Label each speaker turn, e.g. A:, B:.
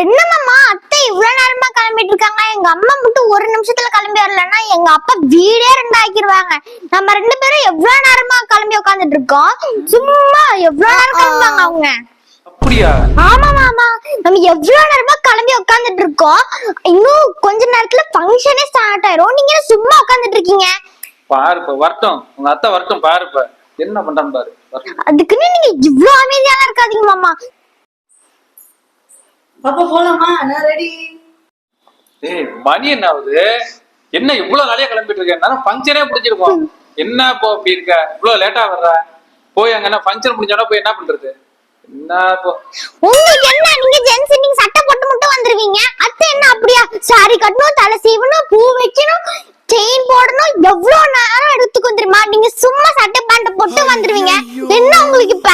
A: என்னமாமா அத்தை இவ்வளவு நேரமா கிளம்பிட்டு இருக்காங்க, எங்க அம்மா மட்டும் ஒரு நிமிஷத்துல கிளம்பி வரலன்னா எங்க அப்பா வீடே ரெண்டாக்கிடுவாங்க. நம்ம 2 பேரும் எவ்வளவு நேரமா கிளம்பி உட்காந்துட்டு இருக்கோம், சும்மா எவ்வளவு நேரம் கிளம்புவாங்க அவங்க.
B: அப்படியா?
A: ஆமா மாமா, நம்ம எவ்வளவு நேரமா கிளம்பி உட்காந்துட்டு இருக்கோம், இன்னும் கொஞ்ச நேரத்துல ஃபங்க்ஷனே ஸ்டார்ட் ஆயிரும், நீங்க சும்மா உட்காந்துட்டு இருக்கீங்க.
B: பாருப்ப வரட்டும், உங்க அத்தை வரட்டும், பாருப்ப என்ன பண்றான்னு பாரு.
A: அதுக்குன்னு நீங்க இவ்வளவு அமைதியாலாம் இருக்காதீங்க மாமா.
C: அப்ப போலாமா? நான் ரெடி.
B: ஏய் மணி என்ன ஆகுது? என்ன இவ்வளவு நாளையா கிளம்பிட்டு இருக்கேன்? ஃபங்க்ஷனே முடிஞ்சிருக்கோம். என்ன இப்போ இப்படி இருக்க? இவ்வளவு லேட்டா வர்ற? போய் அங்க என்ன ஃபங்க்ஷன் முடிஞ்சோட போய் என்ன பண்றது? என்ன இப்போ
A: உங்களுக்கு என்ன, நீங்க ஜென்ஸ் நீங்க சட்டை போட்டு மட்டும் வந்துருவீங்க, அத்தை என்ன அப்படியா சாரி கட்டணும், தலை சீவணும், பூ வைக்கணும், செயின் போடணும், எவ்வளவு நேரம் எடுத்துக்கும் தெரியுமா? நீங்க சும்மா சட்டை பேண்ட் போட்டு வந்துருவீங்க. என்ன உங்களுக்கு இப்ப